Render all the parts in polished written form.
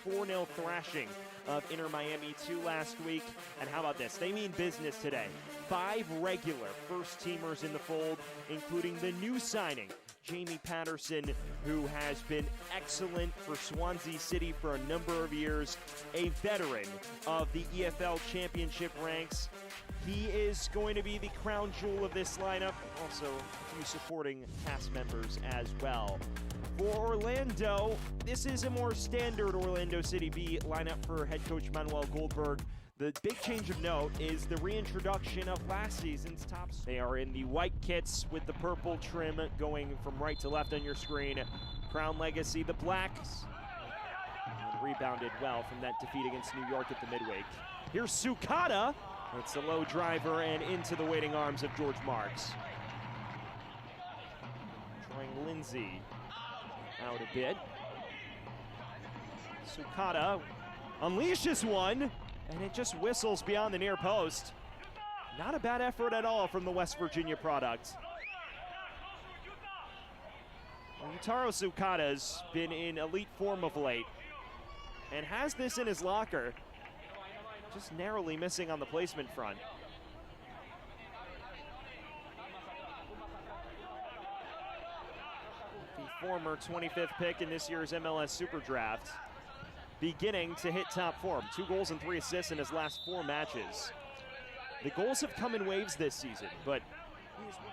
4-0 thrashing of Inter Miami 2 last week. And how about this? They mean business today. 5 regular first-teamers in the fold, including the new signing, Jamie Patterson, who has been excellent for Swansea City for a number of years, a veteran of the EFL Championship ranks. He is going to be the crown jewel of this lineup. Also, a few supporting cast members as well. For Orlando, this is a more standard Orlando City B lineup for head coach Manuel Goldberg. The big change of note is the reintroduction of last season's tops. They are in the white kits with the purple trim going from right to left on your screen. Crown Legacy, the blacks. And rebounded well from that defeat against New York at the midweek. Here's Sukata. It's a low driver and into the waiting arms of George Marks. Trying Lindsay out a bit. Sukata unleashes one, and it just whistles beyond the near post. Not a bad effort at all from the West Virginia product. Yutaro Sukata's been in elite form of late and has this in his locker. Just narrowly missing on the placement front. The former 25th pick in this year's MLS Super Draft, beginning to hit top form. 2 goals and 3 assists in his last 4 matches. The goals have come in waves this season, but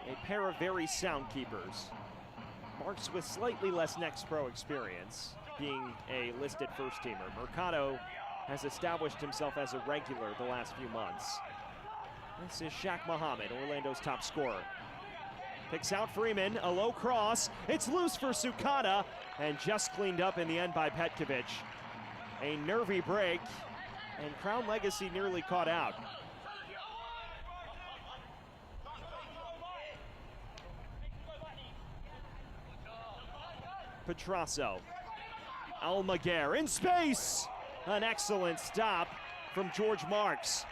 a pair of very sound keepers. Marks with slightly less Next Pro experience, being a listed first-teamer. Mercado has established himself as a regular the last few months. This is Shaq Muhammad, Orlando's top scorer. Picks out Freeman, a low cross. It's loose for Sukata, and just cleaned up in the end by Petkovic. A nervy break, and Crown Legacy nearly caught out. Petrasso. Almaguer in space! An excellent stop from George Marks.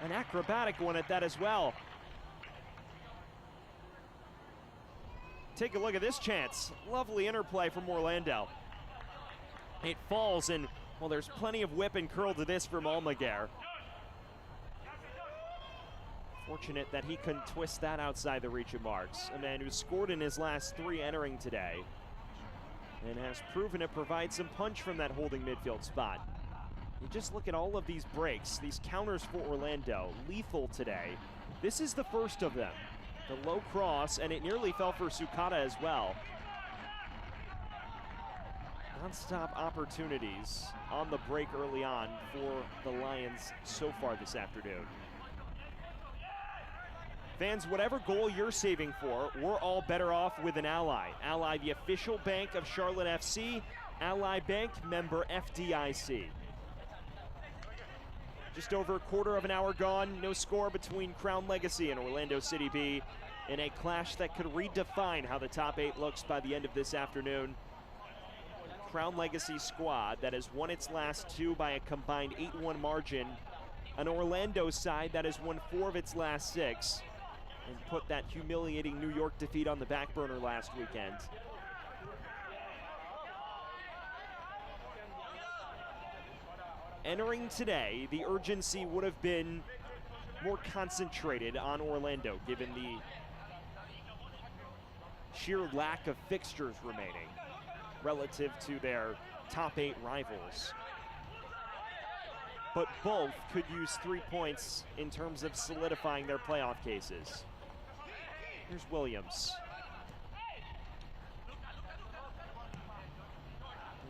An acrobatic one at that as well. Take a look at this chance. Lovely interplay from Orlando. It falls, and, well, there's plenty of whip and curl to this from Almaguer. Fortunate that he couldn't twist that outside the reach of Marks. A man who scored in his last 3 entering today and has proven to provide some punch from that holding midfield spot. You just look at all of these breaks, these counters for Orlando, lethal today. This is the first of them. The low cross, and it nearly fell for Sukata as well. Non-stop opportunities on the break early on for the Lions so far this afternoon. Fans, whatever goal you're saving for, we're all better off with an Ally. Ally, the official bank of Charlotte FC. Ally Bank, member FDIC. Just over a quarter of an hour gone. No score between Crown Legacy and Orlando City B in a clash that could redefine how the top 8 looks by the end of this afternoon. Crown Legacy squad that has won its last 2 by a combined 8-1 margin. An Orlando side that has won 4 of its last 6. And put that humiliating New York defeat on the back burner last weekend. Entering today, the urgency would have been more concentrated on Orlando, given the sheer lack of fixtures remaining relative to their top 8 rivals. But both could use 3 points in terms of solidifying their playoff cases. Here's Williams.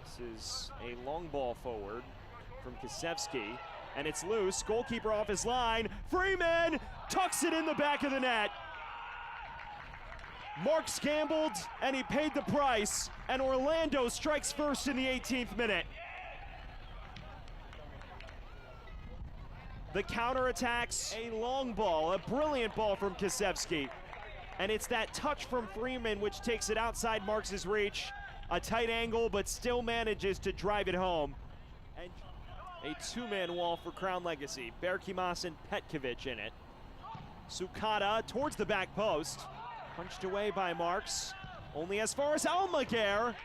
This is a long ball forward from Kasevsky, and it's loose. Goalkeeper off his line. Freeman tucks it in the back of the net. Marks gambled, and he paid the price, and Orlando strikes first in the 18th minute. The counterattacks, a long ball, a brilliant ball from Kasevsky. And it's that touch from Freeman which takes it outside Marks' reach. A tight angle, but still manages to drive it home. And a 2-man wall for Crown Legacy. Berkimas and Petkovic in it. Sukata towards the back post. Punched away by Marks. Only as far as Almaguer.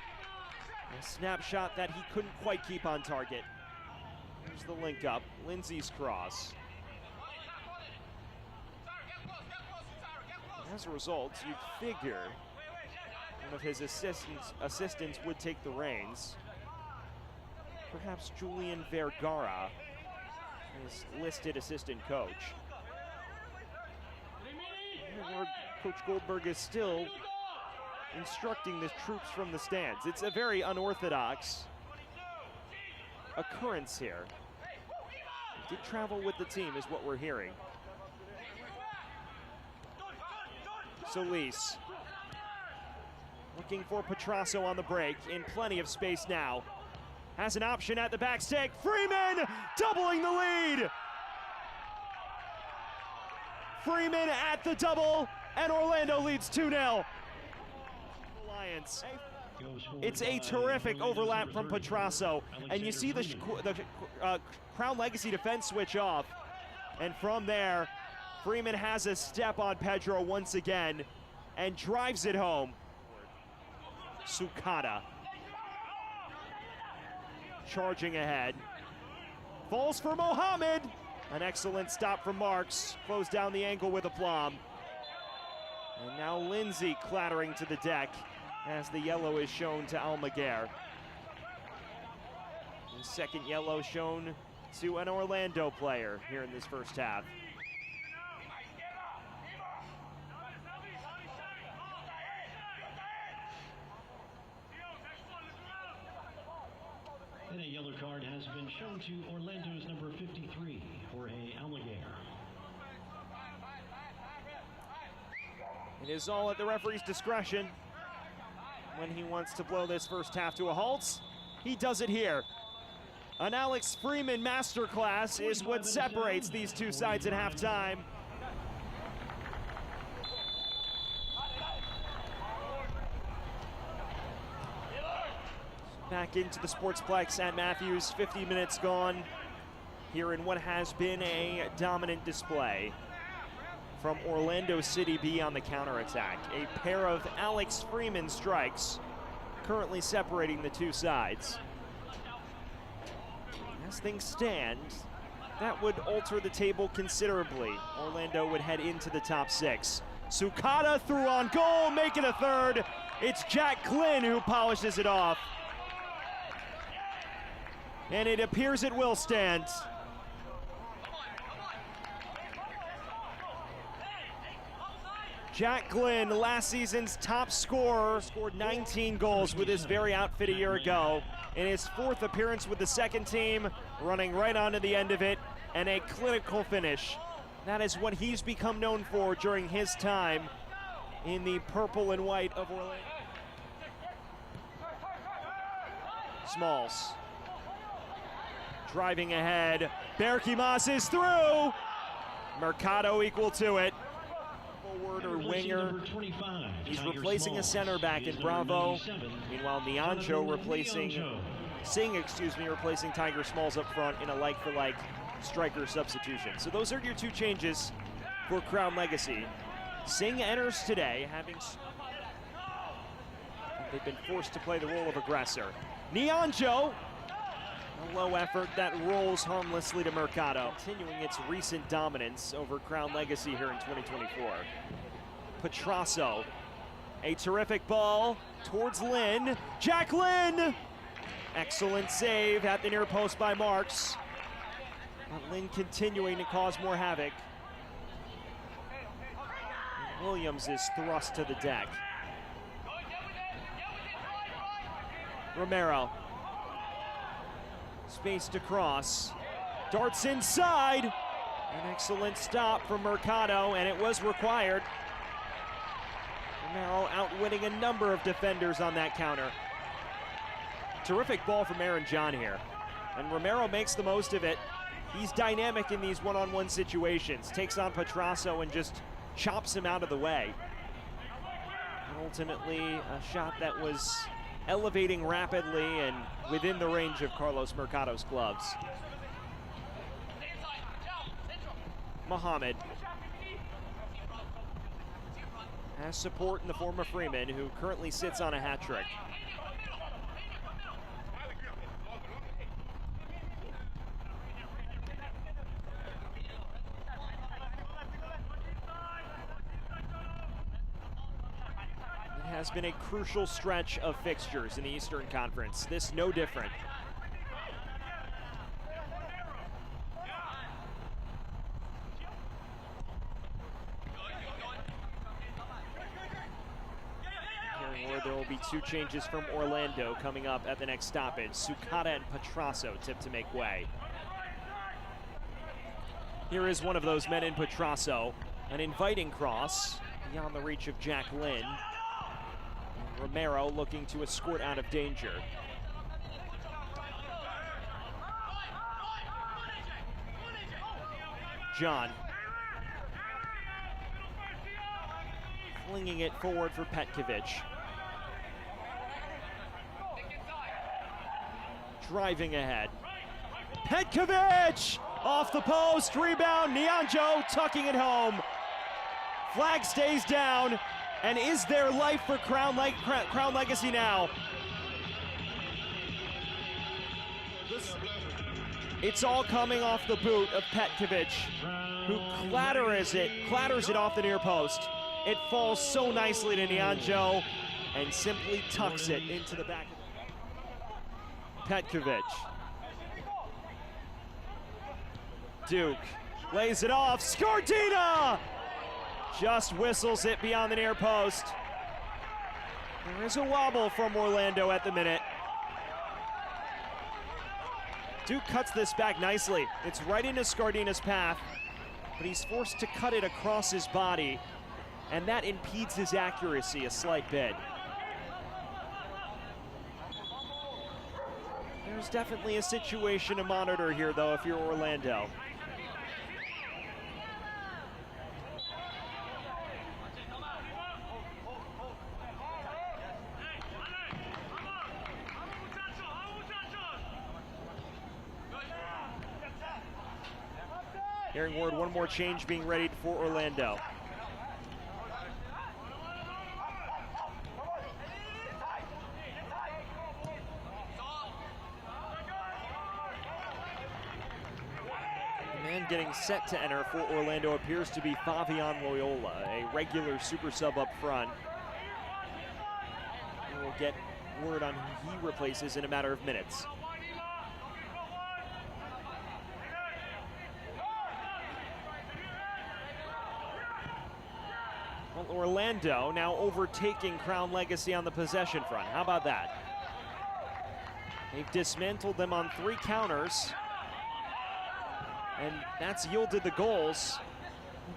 A snapshot that he couldn't quite keep on target. Here's the link up, Lindsey's cross. As a result, you'd figure one of his assistants would take the reins. Perhaps Julian Vergara, his listed assistant coach. And Coach Goldberg is still instructing the troops from the stands. It's a very unorthodox occurrence here. He did travel with the team, is what we're hearing. Solis looking for Petrasso on the break, in plenty of space now. Has an option at the back stick. Freeman doubling the lead. Freeman at the double, and Orlando leads 2-0. Lions. It's a terrific overlap from Petrasso, and you see the Crown Legacy defense switch off, and from there, Freeman has a step on Pedro once again and drives it home. Sukata charging ahead. Falls for Mohamed. An excellent stop from Marks. Closed down the angle with aplomb. And now Lindsey clattering to the deck as the yellow is shown to Almaguer. The second yellow shown to an Orlando player here in this first half. And a yellow card has been shown to Orlando's number 53, Jorge Almaguer. It is all at the referee's discretion when he wants to blow this first half to a halt. He does it here. An Alex Freeman masterclass is what separates these two sides at halftime. Back into the Sportsplex at Matthews, 50 minutes gone here in what has been a dominant display from Orlando City B on the counterattack. A pair of Alex Freeman strikes currently separating the two sides. As things stand, that would alter the table considerably. Orlando would head into the top six. Sukata through on goal, make it a third. It's Jack Glynn who polishes it off. And it appears it will stand. Jack Glynn, last season's top scorer, scored 19 goals with his very outfit a year ago. In his fourth appearance with the second team, running right onto the end of it, and a clinical finish. That is what he's become known for during his time in the purple and white of Orlando. Smalls. Driving ahead, Berkimaz is through. Mercado equal to it. Forward or winger. He's replacing a center back in Bravo. Meanwhile, Nianjo replacing Tiger Smalls up front in a like-for-like striker substitution. So those are your two changes for Crown Legacy. Singh enters today, they've been forced to play the role of aggressor. Nianjo. A low effort that rolls harmlessly to Mercado, continuing its recent dominance over Crown Legacy here in 2024. Petrasso, a terrific ball towards Lynn. Jack Lynn! Excellent save at the near post by Marks. But Lynn continuing to cause more havoc. And Williams is thrust to the deck. Romero. Space to cross. Darts inside. An excellent stop from Mercado, and it was required. Romero outwitting a number of defenders on that counter. Terrific ball from Aaron John here. And Romero makes the most of it. He's dynamic in these one-on-one situations. Takes on Petrasso and just chops him out of the way. And ultimately, a shot that was elevating rapidly and within the range of Carlos Mercado's gloves. Mohamed has support in the form of Freeman, who currently sits on a hat trick. has been a crucial stretch of fixtures in the Eastern Conference. This no different. There will be two changes from Orlando coming up at the next stoppage. Sukata and Petrasso tipped to make way. Here is one of those men in Petrasso. An inviting cross beyond the reach of Jack Lynn. Romero looking to escort out of danger. John. Flinging it forward for Petkovic. Driving ahead. Petkovic! Off the post, rebound, Nianjo tucking it home. Flag stays down, and is there life for Crown Legacy now? It's all coming off the boot of Petkovic, who clatters it off the near post. It falls so nicely to Nianjo, and simply tucks it into the back. Petkovic. Duke lays it off. Scardina just whistles it beyond the near post. There is a wobble from Orlando at the minute. Duke cuts this back nicely. It's right into Scardina's path, but he's forced to cut it across his body, and that impedes his accuracy a slight bit. There's definitely a situation to monitor here, though, if you're Orlando. Hearing word, one more change being readied for Orlando. Getting set to enter for Orlando appears to be Favian Loyola, a regular super sub up front. We'll get word on who he replaces in a matter of minutes. Well, Orlando now overtaking Crown Legacy on the possession front. How about that? They've dismantled them on 3 counters. And that's yielded the goals.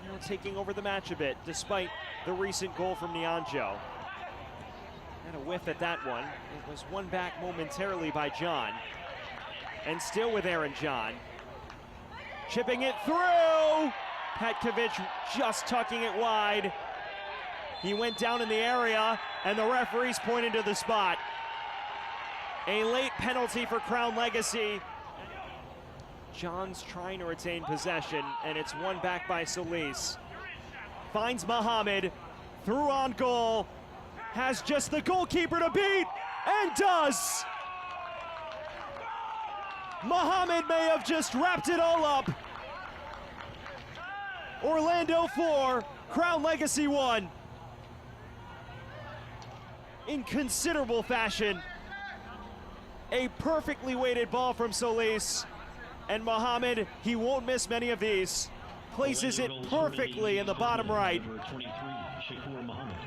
Now taking over the match a bit, despite the recent goal from Nianjo. And a whiff at that one. It was won back momentarily by John. And still with Aaron John. Chipping it through! Petkovic just tucking it wide. He went down in the area, and the referees pointed to the spot. A late penalty for Crown Legacy. John's trying to retain possession, and it's won back by Solis. Finds Mohamed, through on goal, has just the goalkeeper to beat, and does! Mohamed may have just wrapped it all up. Orlando 4, Crown Legacy 1. In considerable fashion. A perfectly weighted ball from Solis. And Mohamed, he won't miss many of these. Places it perfectly in the bottom right.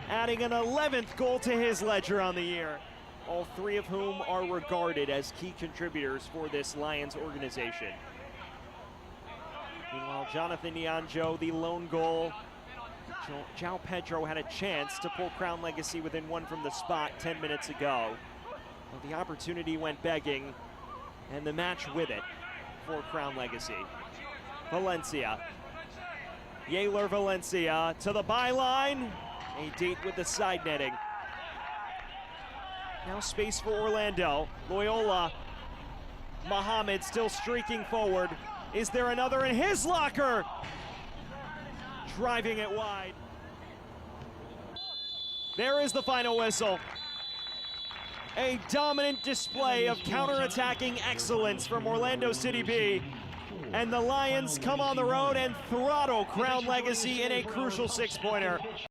Adding an 11th goal to his ledger on the year. All 3 of whom are regarded as key contributors for this Lions organization. Meanwhile, Jonathan Nianjo, the lone goal. João Pedro had a chance to pull Crown Legacy within 1 from the spot 10 minutes ago. Well, the opportunity went begging, and the match with it for Crown Legacy. Valencia. Yaler Valencia to the byline. A date with the side netting. Now space for Orlando. Loyola. Mohamed still streaking forward. Is there another in his locker? Driving it wide. There is the final whistle. A dominant display of counter-attacking excellence from Orlando City B. And the Lions come on the road and throttle Crown Legacy in a crucial 6-pointer.